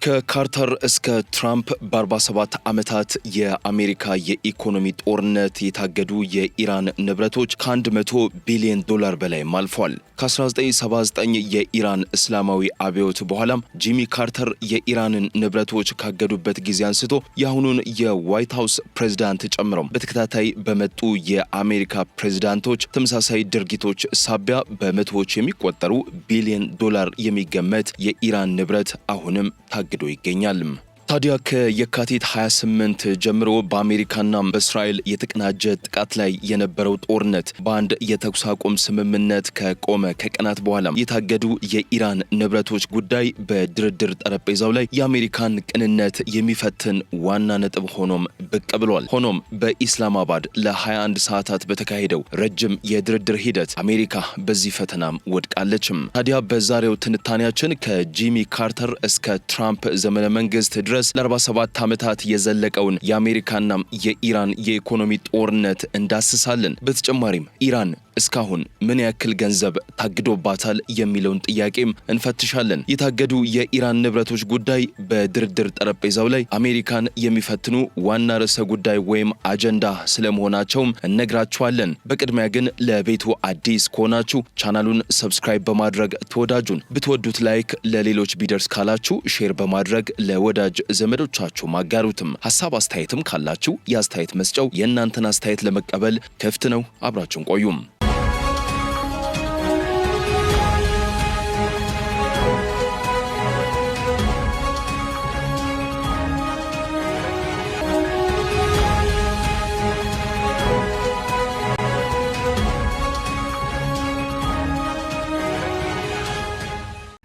ከካርተር እስከ ትራምፕ በ47 ዓመታት የአሜሪካ የኢኮኖሚ ጦርነት የታገዱ የኢራን ንብረቶች ከ100 ቢሊዮን ዶላር በላይ አልፏል። ከ1979 የኢራን እስላማዊ አብዮት በኋላም ጂሚ ካርተር የኢራንን ንብረቶች ካገዱበት ጊዜ አንስቶ የአሁኑን የዋይት ሃውስ ፕሬዝዳንት ጨምረው በተከታታይ በመጡ የአሜሪካ ፕሬዝዳንቶች ተመሳሳይ ድርጊቶች ሳቢያ በመቶዎች የሚቆጠሩ ቢሊዮን ዶላር የሚገመት የኢራን ንብረት አሁንም ታግዶ ይገኛል። ታዲያ ከየካቲት 28 ጀምሮ በአሜሪካና በእስራኤል የተቀናጀ ጥቃት ላይ የነበረው ጦርነት በአንድ የተኩስ አቁም ስምምነት ከቆመ ከቀናት በኋላ የታገዱ የኢራን ንብረቶች ጉዳይ በድርድር ጠረጴዛው ላይ የአሜሪካን ቅንነት የሚፈትን ዋና ነጥብ ሆኖም ብቅ ብሏል። ሆኖም በኢስላማባድ ለ21 ሰዓታት በተካሄደው ረጅም የድርድር ሂደት አሜሪካ በዚህ ፈተናም ወድቃለችም። ታዲያ በዛሬው ትንታኔያችን ከጂሚ ካርተር እስከ ትራምፕ ዘመነ መንግስት ድረስ ለ47 ዓመታት የዘለቀውን የአሜሪካና የኢራን የኢኮኖሚ ጦርነት እንዳስሳለን። በተጨማሪም ኢራን እስካሁን ምን ያክል ገንዘብ ታግዶባታል የሚለውን ጥያቄም እንፈትሻለን። የታገዱ የኢራን ንብረቶች ጉዳይ በድርድር ጠረጴዛው ላይ አሜሪካን የሚፈትኑ ዋና ርዕሰ ጉዳይ ወይም አጀንዳ ስለመሆናቸውም እነግራችኋለን። በቅድሚያ ግን ለቤቱ አዲስ ከሆናችሁ ቻናሉን ሰብስክራይብ በማድረግ ተወዳጁን፣ ብትወዱት ላይክ፣ ለሌሎች ቢደርስ ካላችሁ ሼር በማድረግ ለወዳጅ ዘመዶቻችሁ ማጋሩትም። ሐሳብ አስተያየትም ካላችሁ የአስተያየት መስጫው የእናንተን አስተያየት ለመቀበል ክፍት ነው። አብራችሁን ቆዩም።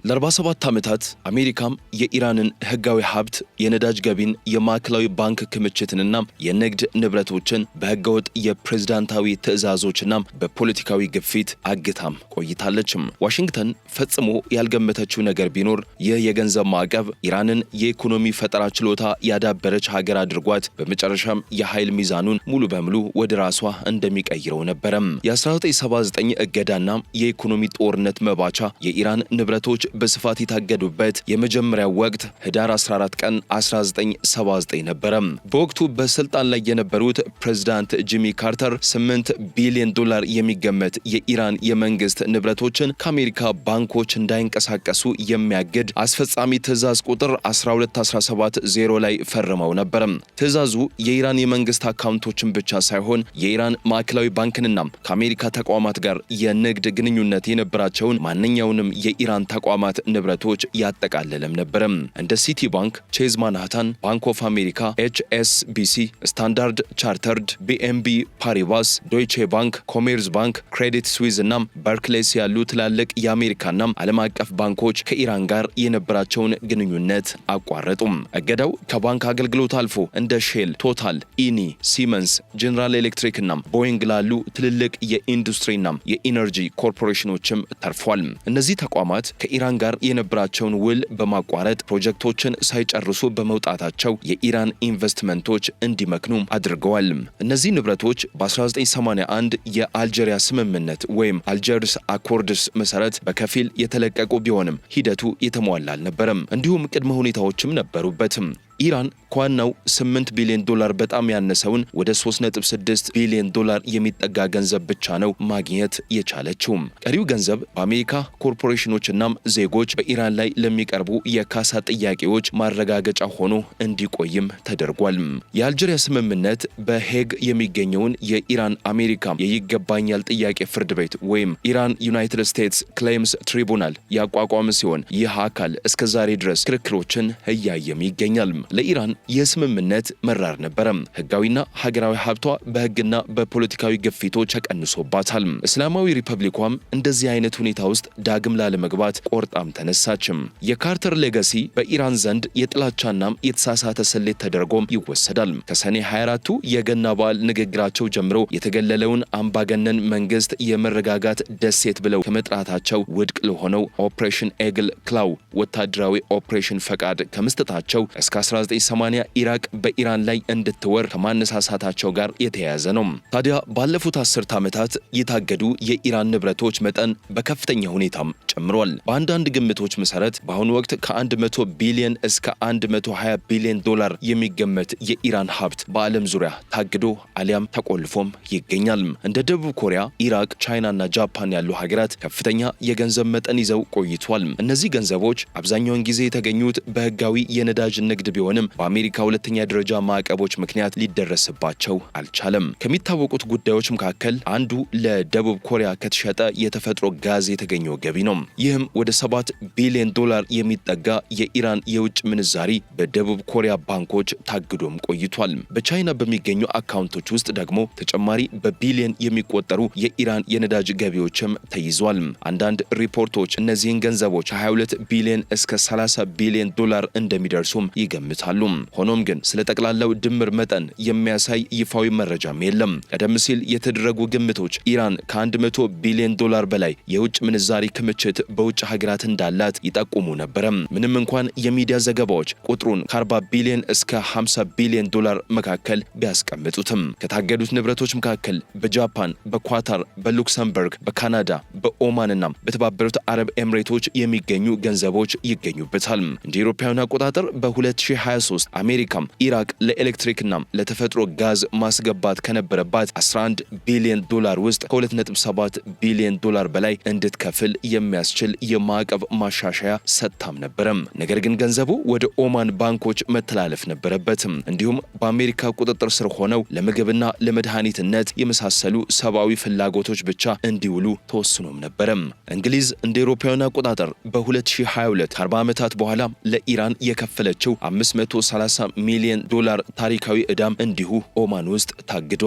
ለ47 ዓመታት አሜሪካም የኢራንን ህጋዊ ሀብት፣ የነዳጅ ገቢን፣ የማዕከላዊ ባንክ ክምችትንና የንግድ ንብረቶችን በህገወጥ የፕሬዝዳንታዊ ትዕዛዞችና በፖለቲካዊ ግፊት አግታም ቆይታለችም። ዋሽንግተን ፈጽሞ ያልገመተችው ነገር ቢኖር ይህ የገንዘብ ማዕቀብ ኢራንን የኢኮኖሚ ፈጠራ ችሎታ ያዳበረች ሀገር አድርጓት በመጨረሻም የኃይል ሚዛኑን ሙሉ በሙሉ ወደ ራሷ እንደሚቀይረው ነበረም። የ1979 እገዳና የኢኮኖሚ ጦርነት መባቻ የኢራን ንብረቶች በስፋት የታገዱበት የመጀመሪያው ወቅት ህዳር 14 ቀን 1979 ነበረ። በወቅቱ በስልጣን ላይ የነበሩት ፕሬዝዳንት ጂሚ ካርተር 8 ቢሊዮን ዶላር የሚገመት የኢራን የመንግስት ንብረቶችን ከአሜሪካ ባንኮች እንዳይንቀሳቀሱ የሚያግድ አስፈጻሚ ትዕዛዝ ቁጥር 12170 ላይ ፈርመው ነበር። ትዕዛዙ የኢራን የመንግስት አካውንቶችን ብቻ ሳይሆን የኢራን ማዕከላዊ ባንክንና ከአሜሪካ ተቋማት ጋር የንግድ ግንኙነት የነበራቸውን ማንኛውንም የኢራን ተቋማት ንብረቶች ያጠቃለለም ነበር። እንደ ሲቲ ባንክ፣ ቼዝ ማንሃታን፣ ባንክ ኦፍ አሜሪካ፣ ኤችኤስቢሲ፣ ስታንዳርድ ቻርተርድ፣ ቢኤንቢ ፓሪባስ፣ ዶይቼ ባንክ፣ ኮሜርስ ባንክ፣ ክሬዲት ስዊዝ እና ባርክሌስ ያሉ ትላልቅ የአሜሪካና ዓለም አቀፍ ባንኮች ከኢራን ጋር የነበራቸውን ግንኙነት አቋረጡም። እገዳው ከባንክ አገልግሎት አልፎ እንደ ሼል፣ ቶታል፣ ኢኒ፣ ሲመንስ፣ ጀነራል ኤሌክትሪክ እና ቦይንግ ላሉ ትልልቅ የኢንዱስትሪና የኢነርጂ ኮርፖሬሽኖችም ተርፏል። እነዚህ ተቋማት ከኢራን ጋር የነበራቸውን ውል በማቋረጥ ፕሮጀክቶችን ሳይጨርሱ በመውጣታቸው የኢራን ኢንቨስትመንቶች እንዲመክኑ አድርገዋል። እነዚህ ንብረቶች በ1981 የአልጄሪያ ስምምነት ወይም አልጀርስ አኮርድስ መሰረት በከፊል የተለቀቁ ቢሆንም ሂደቱ የተሟላ አልነበረም። እንዲሁም ቅድመ ሁኔታዎችም ነበሩበትም። ኢራን ከዋናው 8 ቢሊዮን ዶላር በጣም ያነሰውን ወደ 3.6 ቢሊዮን ዶላር የሚጠጋ ገንዘብ ብቻ ነው ማግኘት የቻለችው። ቀሪው ገንዘብ በአሜሪካ ኮርፖሬሽኖችና ዜጎች በኢራን ላይ ለሚቀርቡ የካሳ ጥያቄዎች ማረጋገጫ ሆኖ እንዲቆይም ተደርጓል። የአልጄሪያ ስምምነት በሄግ የሚገኘውን የኢራን አሜሪካ የይገባኛል ጥያቄ ፍርድ ቤት ወይም ኢራን ዩናይትድ ስቴትስ ክሌምስ ትሪቡናል ያቋቋመ ሲሆን ይህ አካል እስከዛሬ ድረስ ክርክሮችን እያየም ይገኛል። ለኢራን የስምምነት መራር ነበረ። ህጋዊና ሀገራዊ ሀብቷ በህግና በፖለቲካዊ ግፊቶች ተቀንሶባታል። እስላማዊ ሪፐብሊኳም እንደዚህ አይነት ሁኔታ ውስጥ ዳግም ላለመግባት ቆርጣም ተነሳችም። የካርተር ሌጋሲ በኢራን ዘንድ የጥላቻና የተሳሳተ ስሌት ተደርጎም ይወሰዳል። ከሰኔ 24ቱ የገና በዓል ንግግራቸው ጀምሮ የተገለለውን አምባገነን መንግስት የመረጋጋት ደሴት ብለው ከመጥራታቸው ውድቅ ለሆነው ኦፕሬሽን ኤግል ክላው ወታደራዊ ኦፕሬሽን ፈቃድ ከመስጠታቸው እስከ በ1980 ኢራቅ በኢራን ላይ እንድትወር ከማነሳሳታቸው ጋር የተያያዘ ነው። ታዲያ ባለፉት 10 ዓመታት የታገዱ የኢራን ንብረቶች መጠን በከፍተኛ ሁኔታም ጨምሯል። በአንዳንድ ግምቶች መሰረት በአሁኑ ወቅት ከ100 ቢሊዮን እስከ 120 ቢሊዮን ዶላር የሚገመት የኢራን ሀብት በዓለም ዙሪያ ታግዶ አሊያም ተቆልፎም ይገኛል። እንደ ደቡብ ኮሪያ፣ ኢራቅ፣ ቻይናና ጃፓን ያሉ ሀገራት ከፍተኛ የገንዘብ መጠን ይዘው ቆይቷል። እነዚህ ገንዘቦች አብዛኛውን ጊዜ የተገኙት በህጋዊ የነዳጅ ንግድ ቢሆንም በአሜሪካ ሁለተኛ ደረጃ ማዕቀቦች ምክንያት ሊደረስባቸው አልቻለም። ከሚታወቁት ጉዳዮች መካከል አንዱ ለደቡብ ኮሪያ ከተሸጠ የተፈጥሮ ጋዝ የተገኘው ገቢ ነው። ይህም ወደ 7 ቢሊዮን ዶላር የሚጠጋ የኢራን የውጭ ምንዛሪ በደቡብ ኮሪያ ባንኮች ታግዶም ቆይቷል። በቻይና በሚገኙ አካውንቶች ውስጥ ደግሞ ተጨማሪ በቢሊዮን የሚቆጠሩ የኢራን የነዳጅ ገቢዎችም ተይዟል። አንዳንድ ሪፖርቶች እነዚህን ገንዘቦች 22 ቢሊዮን እስከ 30 ቢሊዮን ዶላር እንደሚደርሱም ይገምታሉ። ሆኖም ግን ስለ ጠቅላላው ድምር መጠን የሚያሳይ ይፋዊ መረጃም የለም። ቀደም ሲል የተደረጉ ግምቶች ኢራን ከ100 ቢሊዮን ዶላር በላይ የውጭ ምንዛሪ ክምችት በውጭ ሀገራት እንዳላት ይጠቁሙ ነበር። ምንም እንኳን የሚዲያ ዘገባዎች ቁጥሩን ከ40 ቢሊዮን እስከ 50 ቢሊዮን ዶላር መካከል ቢያስቀምጡትም ከታገዱት ንብረቶች መካከል በጃፓን፣ በኳታር፣ በሉክሰምበርግ፣ በካናዳ፣ በኦማንና በተባበሩት አረብ ኤምሬቶች የሚገኙ ገንዘቦች ይገኙበታል። እንደ አውሮፓውያን አቆጣጠር በ2023 አሜሪካም ኢራቅ ለኤሌክትሪክና ለተፈጥሮ ጋዝ ማስገባት ከነበረባት 11 ቢሊዮን ዶላር ውስጥ ከ2.7 ቢሊዮን ዶላር በላይ እንድትከፍል የሚያስችል የማዕቀብ ማሻሻያ ሰጥታም ነበረም። ነገር ግን ገንዘቡ ወደ ኦማን ባንኮች መተላለፍ ነበረበት። እንዲሁም በአሜሪካ ቁጥጥር ስር ሆነው ለምግብና ለመድኃኒትነት የመሳሰሉ ሰብአዊ ፍላጎቶች ብቻ እንዲውሉ ተወስኖም ነበረም። እንግሊዝ እንደ አውሮፓውያን አቆጣጠር በ2022 ከ40 ዓመታት በኋላ ለኢራን የከፈለችው 530 ሚሊዮን ዶላር ታሪካዊ ዕዳም እንዲሁ ኦማን ውስጥ ታግዷል።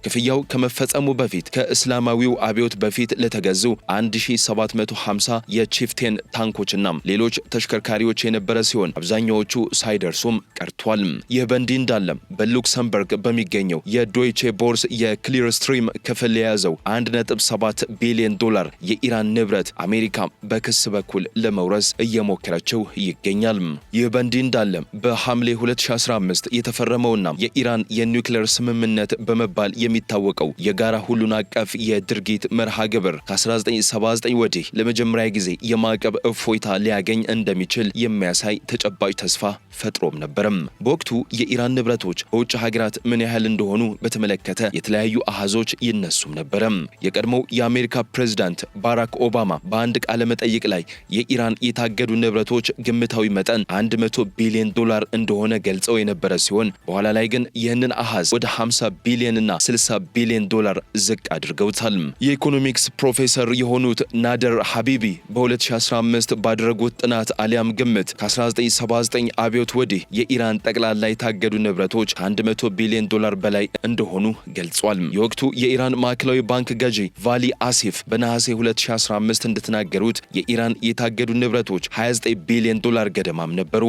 ክፍያው ከመፈጸሙ በፊት ከእስላማዊው አብዮት በፊት ለተገዙ 1750 የቺፍቴን ታንኮችና ሌሎች ተሽከርካሪዎች የነበረ ሲሆን አብዛኛዎቹ ሳይደርሱም ቀርቷል። ይህ በእንዲህ እንዳለ በሉክሰምበርግ በሚገኘው የዶይቼ ቦርስ የክሊር ስትሪም ክፍል የያዘው 1.7 ቢሊዮን ዶላር የኢራን ንብረት አሜሪካ በክስ በኩል ለመውረስ እየሞከረችው ይገኛል። ይህ በእንዲህ እንዳለ በሐምሌ 2015 የተፈረመውና የኢራን የኒውክሌር ስምምነት በመባል የሚታወቀው የጋራ ሁሉን አቀፍ የድርጊት መርሃ ግብር ከ1979 ወዲህ ለመጀመሪያ ጊዜ የማዕቀብ እፎይታ ሊያገኝ እንደሚችል የሚያሳይ ተጨባጭ ተስፋ ፈጥሮም ነበርም። በወቅቱ የኢራን ንብረቶች በውጭ ሀገራት ምን ያህል እንደሆኑ በተመለከተ የተለያዩ አሃዞች ይነሱም ነበርም። የቀድሞው የአሜሪካ ፕሬዝዳንት ባራክ ኦባማ በአንድ ቃለ መጠይቅ ላይ የኢራን የታገዱ ንብረቶች ግምታዊ መጠን 100 ቢሊዮን ዶላር እንደሆነ ገልጸው የነበረ ሲሆን በኋላ ላይ ግን ይህንን አሃዝ ወደ 50 ቢሊዮን እና 60 ቢሊዮን ዶላር ዝቅ አድርገውታል። የኢኮኖሚክስ ፕሮፌሰር የሆኑት ናደር ሀቢቢ በ2015 ባደረጉት ጥናት አሊያም ግምት ከ1979 አብዮት ወዲህ የኢራን ጠቅላላ የታገዱ ንብረቶች ከ100 ቢሊዮን ዶላር በላይ እንደሆኑ ገልጿል። የወቅቱ የኢራን ማዕከላዊ ባንክ ገዢ ቫሊ አሲፍ በነሐሴ 2015 እንደተናገሩት የኢራን የታገዱ ንብረቶች 29 ቢሊዮን ዶላር ገደማም ነበሩ።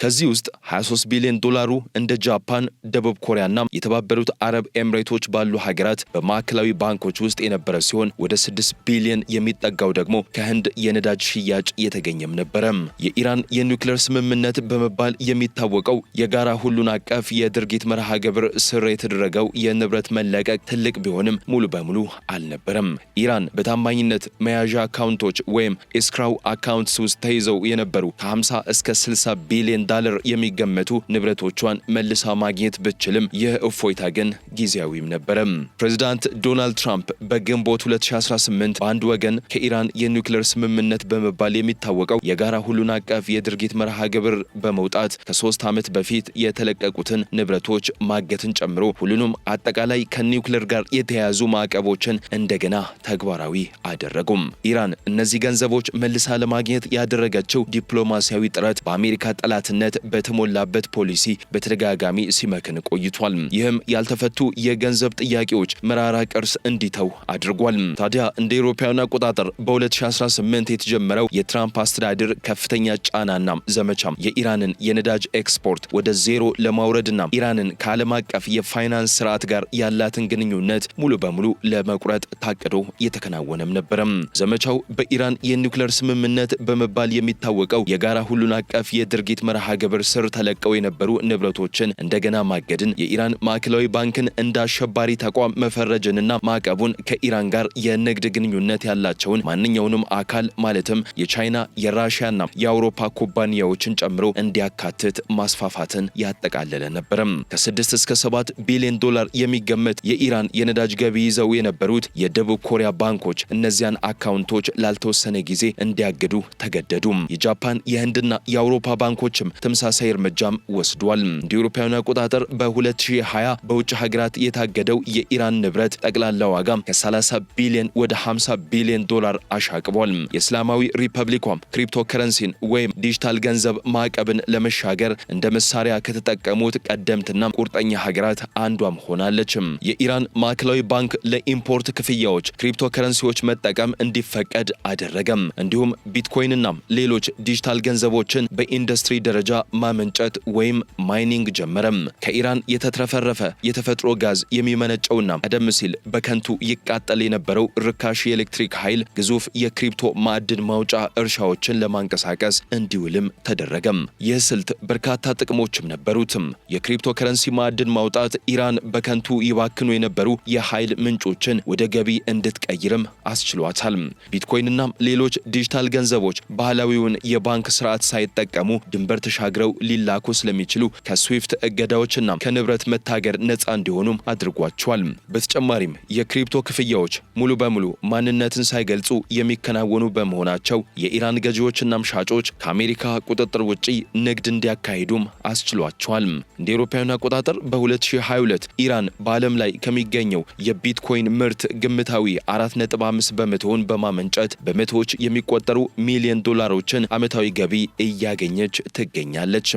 ከዚህ ውስጥ 23 ቢሊዮን ዶላሩ እንደ ጃፓን፣ ደቡብ ኮሪያና የተባበሩት አረብ ኤምሬቶች ባሉ ሀገራት በማዕከላዊ ባንኮች ውስጥ የነበረ ሲሆን ወደ 6 ቢሊዮን የሚጠጋው ደግሞ ከህንድ የነዳጅ ሽያጭ የተገኘም ነበረ። የኢራን የኒውክሌር ስምምነት በመባል የሚታወቀው የጋራ ሁሉን አቀፍ የድርጊት መርሃ ግብር ስር የተደረገው የንብረት መለቀቅ ትልቅ ቢሆንም ሙሉ በሙሉ አልነበረም። ኢራን በታማኝነት መያዣ አካውንቶች ወይም ኤስክራው አካውንትስ ውስጥ ተይዘው የነበሩ ከ50 እስከ 60 ቢሊዮን ዶላር የሚገመቱ ንብረቶቿን መልሳ ማግኘት ብትችልም ይህ እፎይታ ግን ጊዜያዊም ነበረ። ፕሬዝዳንት ዶናልድ ትራምፕ በግንቦት 2018 በአንድ ወገን ከኢራን የኒውክሌር ስምምነት በመባል የሚታወቀው የጋራ ሁሉን አቀፍ የድርጊት መርሃ ግብር በመውጣት ከ3 ዓመት በፊት የተለቀቁትን ንብረቶች ማገትን ጨምሮ ሁሉንም አጠቃላይ ከኒውክሌር ጋር የተያያዙ ማዕቀቦችን እንደገና ተግባራዊ አደረጉም። ኢራን እነዚህ ገንዘቦች መልሳ ለማግኘት ያደረገችው ዲፕሎማሲያዊ ጥረት በአሜሪካ ጠላት ጠላትነት በተሞላበት ፖሊሲ በተደጋጋሚ ሲመክን ቆይቷል። ይህም ያልተፈቱ የገንዘብ ጥያቄዎች መራራ ቅርስ እንዲተው አድርጓል። ታዲያ እንደ አውሮፓውያን አቆጣጠር በ2018 የተጀመረው የትራምፕ አስተዳደር ከፍተኛ ጫናና ዘመቻ የኢራንን የነዳጅ ኤክስፖርት ወደ ዜሮ ለማውረድና ኢራንን ከዓለም አቀፍ የፋይናንስ ስርዓት ጋር ያላትን ግንኙነት ሙሉ በሙሉ ለመቁረጥ ታቅዶ የተከናወነም ነበረም። ዘመቻው በኢራን የኒውክሌር ስምምነት በመባል የሚታወቀው የጋራ ሁሉን አቀፍ የድርጊት መርሃ ግብር ስር ተለቀው የነበሩ ንብረቶችን እንደገና ማገድን፣ የኢራን ማዕከላዊ ባንክን እንደ አሸባሪ ተቋም መፈረጅንና ማዕቀቡን ከኢራን ጋር የንግድ ግንኙነት ያላቸውን ማንኛውንም አካል ማለትም የቻይና የራሽያና የአውሮፓ ኩባንያዎችን ጨምሮ እንዲያካትት ማስፋፋትን ያጠቃለለ ነበረም። ከ6 እስከ 7 ቢሊዮን ዶላር የሚገመት የኢራን የነዳጅ ገቢ ይዘው የነበሩት የደቡብ ኮሪያ ባንኮች እነዚያን አካውንቶች ላልተወሰነ ጊዜ እንዲያግዱ ተገደዱ። የጃፓን የህንድና የአውሮፓ ባንኮችም ተመሳሳይ እርምጃም ወስዷል። እንደ አውሮፓውያን አቆጣጠር በ2020 በውጭ ሀገራት የታገደው የኢራን ንብረት ጠቅላላ ዋጋ ከ30 ቢሊዮን ወደ 50 ቢሊዮን ዶላር አሻቅቧል። የእስላማዊ ሪፐብሊኳም ክሪፕቶ ከረንሲን ወይም ዲጂታል ገንዘብ ማዕቀብን ለመሻገር እንደ መሳሪያ ከተጠቀሙት ቀደምትና ቁርጠኛ ሀገራት አንዷም ሆናለች። የኢራን ማዕከላዊ ባንክ ለኢምፖርት ክፍያዎች ክሪፕቶ ከረንሲዎች መጠቀም እንዲፈቀድ አደረገም። እንዲሁም ቢትኮይንና ሌሎች ዲጂታል ገንዘቦችን በኢንዱስትሪ ደረጃ ማመንጨት ወይም ማይኒንግ ጀመረም። ከኢራን የተትረፈረፈ የተፈጥሮ ጋዝ የሚመነጨውና ቀደም ሲል በከንቱ ይቃጠል የነበረው ርካሽ የኤሌክትሪክ ኃይል ግዙፍ የክሪፕቶ ማዕድን ማውጫ እርሻዎችን ለማንቀሳቀስ እንዲውልም ተደረገም። ይህ ስልት በርካታ ጥቅሞችም ነበሩትም። የክሪፕቶ ከረንሲ ማዕድን ማውጣት ኢራን በከንቱ ይባክኑ የነበሩ የኃይል ምንጮችን ወደ ገቢ እንድትቀይርም አስችሏታል። ቢትኮይንና ሌሎች ዲጂታል ገንዘቦች ባህላዊውን የባንክ ስርዓት ሳይጠቀሙ ድንበር ተሻግረው ሊላኩ ስለሚችሉ ከስዊፍት እገዳዎችና ከንብረት መታገር ነፃ እንዲሆኑም አድርጓቸዋል። በተጨማሪም የክሪፕቶ ክፍያዎች ሙሉ በሙሉ ማንነትን ሳይገልጹ የሚከናወኑ በመሆናቸው የኢራን ገዢዎችና ሻጮች ከአሜሪካ ቁጥጥር ውጪ ንግድ እንዲያካሂዱም አስችሏቸዋል። እንደ አውሮፓውያን አቆጣጠር በ2022 ኢራን በዓለም ላይ ከሚገኘው የቢትኮይን ምርት ግምታዊ 4.5 በመቶውን በማመንጨት በመቶዎች የሚቆጠሩ ሚሊዮን ዶላሮችን ዓመታዊ ገቢ እያገኘች ትገኛለች።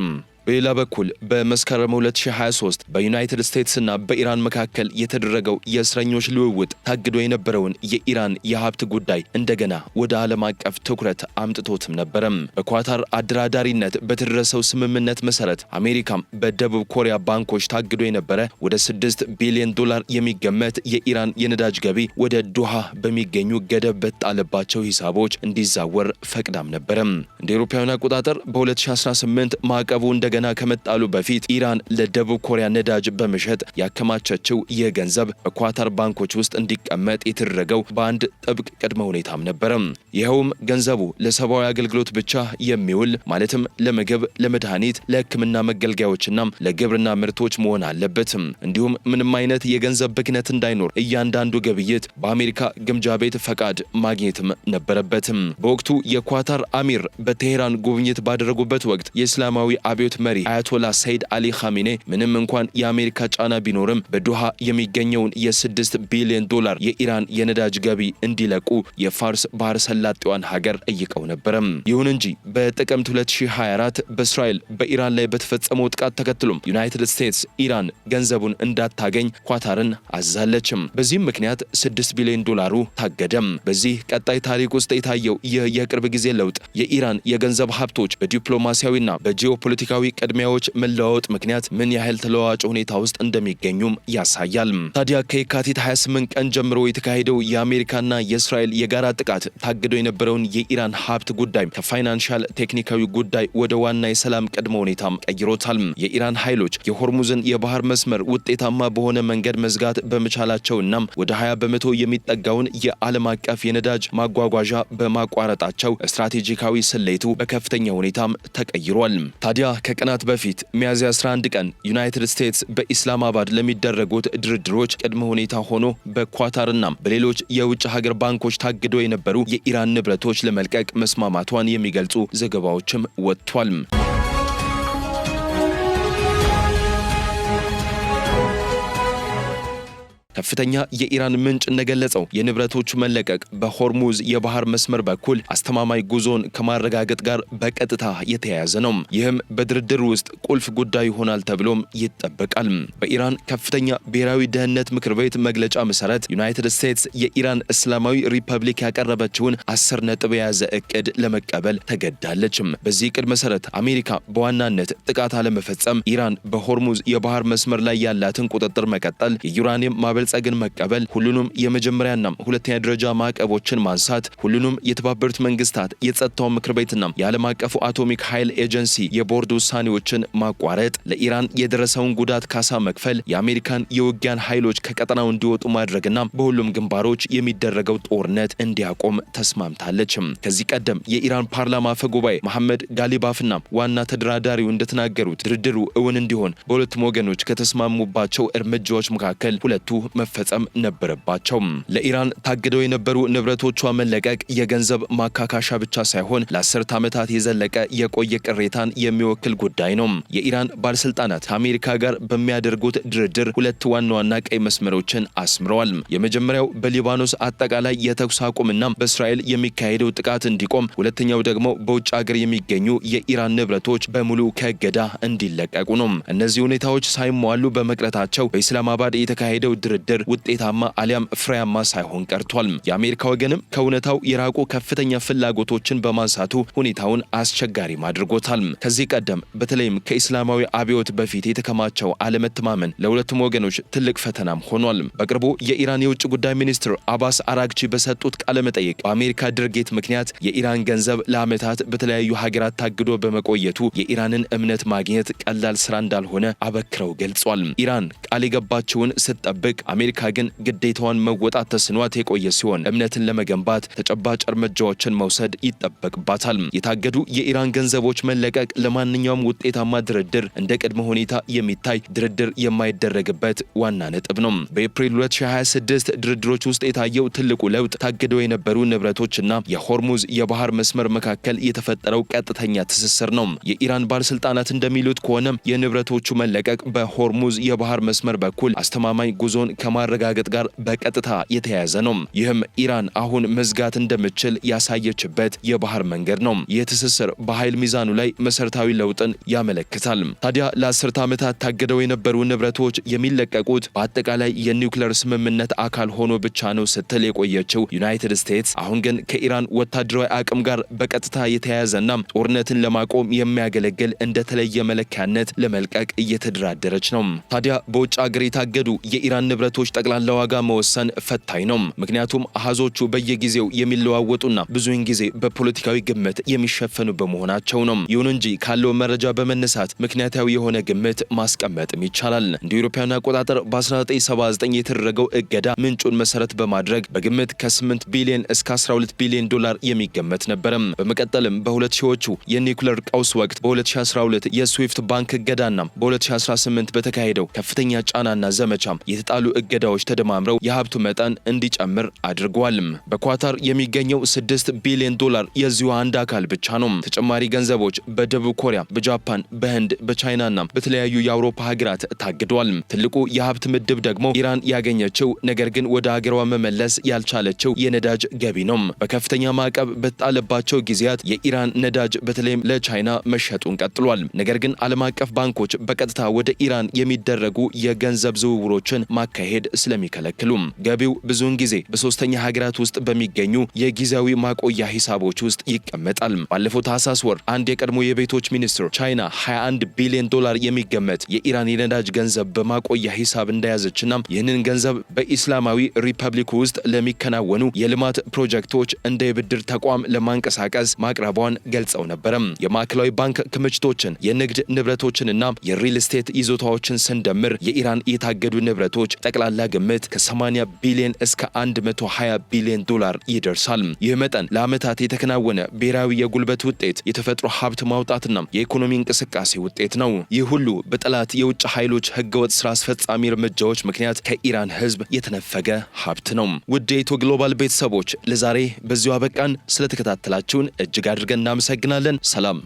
በሌላ በኩል በመስከረም 2023 በዩናይትድ ስቴትስና በኢራን መካከል የተደረገው የእስረኞች ልውውጥ ታግዶ የነበረውን የኢራን የሀብት ጉዳይ እንደገና ወደ ዓለም አቀፍ ትኩረት አምጥቶትም ነበረም። በኳታር አደራዳሪነት በተደረሰው ስምምነት መሰረት አሜሪካም በደቡብ ኮሪያ ባንኮች ታግዶ የነበረ ወደ 6 ቢሊዮን ዶላር የሚገመት የኢራን የነዳጅ ገቢ ወደ ዶሃ በሚገኙ ገደብ በተጣለባቸው ሂሳቦች እንዲዛወር ፈቅዳም ነበረም። እንደ አውሮፓውያን አቆጣጠር በ2018 ማዕቀቡ እንደገና ከመጣሉ በፊት ኢራን ለደቡብ ኮሪያ ነዳጅ በመሸጥ ያከማቸችው የገንዘብ በኳታር ባንኮች ውስጥ እንዲቀመጥ የተደረገው በአንድ ጥብቅ ቅድመ ሁኔታም ነበረም። ይኸውም ገንዘቡ ለሰብአዊ አገልግሎት ብቻ የሚውል ማለትም ለምግብ፣ ለመድኃኒት፣ ለሕክምና መገልገያዎችና ለግብርና ምርቶች መሆን አለበትም። እንዲሁም ምንም አይነት የገንዘብ ብክነት እንዳይኖር እያንዳንዱ ግብይት በአሜሪካ ግምጃ ቤት ፈቃድ ማግኘትም ነበረበትም። በወቅቱ የኳታር አሚር በቴሄራን ጉብኝት ባደረጉበት ወቅት የእስላማዊ አብዮት መሪ አያቶላ ሰይድ አሊ ኻሜኔ ምንም እንኳን የአሜሪካ ጫና ቢኖርም በዶሃ የሚገኘውን የ6 ቢሊዮን ዶላር የኢራን የነዳጅ ገቢ እንዲለቁ የፋርስ ባህረ ሰላጤዋን ሀገር ጠይቀው ነበረም። ይሁን እንጂ በጥቅምት 2024 በእስራኤል በኢራን ላይ በተፈጸመው ጥቃት ተከትሎም ዩናይትድ ስቴትስ ኢራን ገንዘቡን እንዳታገኝ ኳታርን አዛለችም። በዚህም ምክንያት 6 ቢሊዮን ዶላሩ ታገደም። በዚህ ቀጣይ ታሪክ ውስጥ የታየው ይህ የቅርብ ጊዜ ለውጥ የኢራን የገንዘብ ሀብቶች በዲፕሎማሲያዊና በጂኦፖለቲካዊ ቅድሚያዎች መለዋወጥ ምክንያት ምን ያህል ተለዋዋጭ ሁኔታ ውስጥ እንደሚገኙም ያሳያል። ታዲያ ከየካቲት 28 ቀን ጀምሮ የተካሄደው የአሜሪካና የእስራኤል የጋራ ጥቃት ታግዶ የነበረውን የኢራን ሀብት ጉዳይ ከፋይናንሻል ቴክኒካዊ ጉዳይ ወደ ዋና የሰላም ቅድመ ሁኔታም ቀይሮታል። የኢራን ኃይሎች የሆርሙዝን የባህር መስመር ውጤታማ በሆነ መንገድ መዝጋት በመቻላቸውና ወደ 20 በመቶ የሚጠጋውን የዓለም አቀፍ የነዳጅ ማጓጓዣ በማቋረጣቸው ስትራቴጂካዊ ስሌቱ በከፍተኛ ሁኔታም ተቀይሯል። ታዲያ ከቀናት በፊት ሚያዝያ 11 ቀን ዩናይትድ ስቴትስ በኢስላማባድ ለሚደረጉት ድርድሮች ቅድመ ሁኔታ ሆኖ በኳታርና በሌሎች የውጭ ሀገር ባንኮች ታግደው የነበሩ የኢራን ንብረቶች ለመልቀቅ መስማማቷን የሚገልጹ ዘገባዎችም ወጥቷል። ከፍተኛ የኢራን ምንጭ እንደገለጸው የንብረቶቹ መለቀቅ በሆርሙዝ የባህር መስመር በኩል አስተማማኝ ጉዞን ከማረጋገጥ ጋር በቀጥታ የተያያዘ ነው። ይህም በድርድር ውስጥ ቁልፍ ጉዳይ ይሆናል ተብሎም ይጠበቃል። በኢራን ከፍተኛ ብሔራዊ ደህንነት ምክር ቤት መግለጫ መሰረት ዩናይትድ ስቴትስ የኢራን እስላማዊ ሪፐብሊክ ያቀረበችውን 10 ነጥብ የያዘ እቅድ ለመቀበል ተገዳለች። በዚህ እቅድ መሰረት አሜሪካ በዋናነት ጥቃት አለመፈጸም፣ ኢራን በሆርሙዝ የባህር መስመር ላይ ያላትን ቁጥጥር መቀጠል፣ የዩራኒየም ማበልጸግን መቀበል፣ ሁሉንም የመጀመሪያና ሁለተኛ ደረጃ ማዕቀቦችን ማንሳት፣ ሁሉንም የተባበሩት መንግስታት የጸጥታው ምክር ቤትና የዓለም አቀፉ አቶሚክ ኃይል ኤጀንሲ የቦርድ ውሳኔዎችን ማቋረጥ፣ ለኢራን የደረሰውን ጉዳት ካሳ መክፈል፣ የአሜሪካን የውጊያን ኃይሎች ከቀጠናው እንዲወጡ ማድረግና በሁሉም ግንባሮች የሚደረገው ጦርነት እንዲያቆም ተስማምታለች። ከዚህ ቀደም የኢራን ፓርላማ አፈ ጉባኤ መሐመድ ጋሊባፍና ዋና ተደራዳሪው እንደተናገሩት ድርድሩ እውን እንዲሆን በሁለቱም ወገኖች ከተስማሙባቸው እርምጃዎች መካከል ሁለቱ መፈጸም ነበረባቸው። ለኢራን ታግደው የነበሩ ንብረቶቿ መለቀቅ የገንዘብ ማካካሻ ብቻ ሳይሆን ለ10 ዓመታት የዘለቀ የቆየ ቅሬታን የሚወክል ጉዳይ ነው። የኢራን ባለስልጣናት ከአሜሪካ ጋር በሚያደርጉት ድርድር ሁለት ዋና ዋና ቀይ መስመሮችን አስምረዋል። የመጀመሪያው በሊባኖስ አጠቃላይ የተኩስ አቁምና በእስራኤል የሚካሄደው ጥቃት እንዲቆም፣ ሁለተኛው ደግሞ በውጭ ሀገር የሚገኙ የኢራን ንብረቶች በሙሉ ከእገዳ እንዲለቀቁ ነው። እነዚህ ሁኔታዎች ሳይሟሉ በመቅረታቸው በኢስላማባድ የተካሄደው ድርድር ውጤታማ አሊያም ፍሬያማ ሳይሆን ቀርቷል። የአሜሪካ ወገንም ከእውነታው የራቁ ከፍተኛ ፍላጎቶችን በማንሳቱ ሁኔታውን አስቸጋሪ አድርጎታል። ከዚህ ቀደም በተለይም ከኢስላማዊ አብዮት በፊት የተከማቸው አለመተማመን ለሁለቱም ወገኖች ትልቅ ፈተናም ሆኗል። በቅርቡ የኢራን የውጭ ጉዳይ ሚኒስትር አባስ አራግቺ በሰጡት ቃለ መጠይቅ በአሜሪካ ድርጊት ምክንያት የኢራን ገንዘብ ለዓመታት በተለያዩ ሀገራት ታግዶ በመቆየቱ የኢራንን እምነት ማግኘት ቀላል ስራ እንዳልሆነ አበክረው ገልጿል። ኢራን ቃል የገባችውን ስትጠብቅ፣ አሜሪካ ግን ግዴታዋን መወጣት ተስኗት የቆየ ሲሆን እምነትን ለመገንባት ተጨባጭ እርምጃዎችን መውሰድ ይጠበቅባታል። የታገዱ የኢራን ገንዘቦች መለቀቅ ለማንኛውም ውጤታማ ድርድር እንደ ቅድመ ሁኔታ የሚታይ ድርድር የማይደረግበት ዋና ነጥብ ነው። በኤፕሪል 2026 ድርድሮች ውስጥ የታየው ትልቁ ለውጥ ታግደው የነበሩ ንብረቶችና የሆርሙዝ የባህር መስመር መካከል የተፈጠረው ቀጥተኛ ትስስር ነው። የኢራን ባለስልጣናት እንደሚሉት ከሆነ የንብረቶቹ መለቀቅ በሆርሙዝ የባህር መስመር በኩል አስተማማኝ ጉዞን ከማረጋገጥ ጋር በቀጥታ የተያያዘ ነው። ይህም ኢራን አሁን መዝጋት እንደምትችል ያሳየችበት የባህር መንገድ ነው። ይህ ትስስር በኃይል ሚዛኑ ላይ መሰረታዊ ለውጥን ያመለክታል። ታዲያ ለ10 ዓመታት ታግደው የነበሩ ንብረቶች የሚለቀቁት በአጠቃላይ የኒውክሌር ስምምነት አካል ሆኖ ብቻ ነው ስትል የቆየችው ዩናይትድ ስቴትስ አሁን ግን ከኢራን ወታደራዊ አቅም ጋር በቀጥታ የተያያዘና ጦርነትን ለማቆም የሚያገለግል እንደተለየ መለኪያነት ለመልቀቅ እየተደራደረች ነው። ታዲያ በውጭ ሀገር የታገዱ የኢራን ንብረቶች ጠቅላላ ዋጋ መወሰን ፈታኝ ነው። ምክንያቱም አሃዞቹ በየጊዜው የሚለዋወጡና ብዙውን ጊዜ በፖለቲካዊ ግምት የሚሸፈኑ በመሆናቸው ነው። ይሁን እንጂ ካለው መረጃ በመነሳት ምክንያታዊ የሆነ ግምት ማስቀመጥም ይቻላል። እንደ አውሮፓውያን አቆጣጠር በ1979 የተደረገው እገዳ ምንጩን መሰረት በማድረግ በግምት ከ8 ቢሊዮን እስከ 12 ቢሊዮን ዶላር የሚገመት ነበር። በመቀጠልም በ2000ዎቹ የኒውክሌር ቀውስ ወቅት በ2012 የስዊፍት ባንክ እገዳና በ2018 በተካሄደው ከፍተኛ ጫናና ዘመቻ የተጣሉ እገዳዎች ተደማምረው የሀብቱ መጠን እንዲጨምር አድርገዋል። በኳታር የሚገኘው 6 ቢሊዮን ዶላር የዚሁ አንድ አካል ብቻ ነው። ተጨማሪ ገንዘቦች በደቡብ ኮሪያ፣ በጃፓን፣ በህንድ፣ በቻይናና በተለያዩ የአውሮፓ ሀገራት ታግደዋል። ትልቁ የሀብት ምድብ ደግሞ ኢራን ያገኘችው ነገር ግን ወደ ሀገሯ መመለስ ያልቻለችው የነዳጅ ገቢ ነው። በከፍተኛ ማዕቀብ በተጣለባቸው ጊዜያት የኢራን ነዳጅ በተለይም ለቻይና መሸጡን ቀጥሏል። ነገር ግን ዓለም አቀፍ ባንኮች በቀጥታ ወደ ኢራን የሚደረጉ የገንዘብ ዝውውሮችን ማካሄድ ስለሚከለክሉ ገቢው ብዙውን ጊዜ በሶስተኛ ሀገራት ውስጥ በሚገኙ የጊዜያዊ ማቆያ ሂሳቦች ውስጥ ይቀመጣል። ባለፈው ታህሳስ ወር አንድ የቀድሞ የቤቶች ሚኒስትር ቻይና 21 ቢሊዮን ዶላር የሚገመት የኢራን የነዳጅ ገንዘብ በማቆያ ሂሳብ እንደያዘችና ይህንን ገንዘብ በኢስላማዊ ሪፐብሊክ ውስጥ ለሚከናወኑ የልማት ፕሮጀክቶች እንደ የብድር ተቋም ለማንቀሳቀስ ማቅረቧን ገልጸው ነበር። የማዕከላዊ ባንክ ክምችቶችን፣ የንግድ ንብረቶችንና የሪል ስቴት ይዞታዎችን ስንደምር የኢራን የታገዱ ንብረቶች ጠቅላላ ግምት ከ80 ቢሊዮን እስከ 120 ቢሊዮን ዶላር ይደርሳል። ይህ መጠን ለዓመታት የተከናወነ ብሔራዊ የጉልበት ውጤት፣ የተፈጥሮ ሀብት ማውጣትና የኢኮኖሚ እንቅስቃሴ ውጤት ነው። ይህ ሁሉ በጠላት የውጭ ኃይሎች ህገወጥ ስራ አስፈጻሚ እርምጃዎች ምክንያት ከኢራን ህዝብ የተነፈገ ሀብት ነው። ውድ የኢትዮ ግሎባል ቤተሰቦች ለዛሬ በዚሁ አበቃን። ስለተከታተላችሁን እጅግ አድርገን እናመሰግናለን። ሰላም።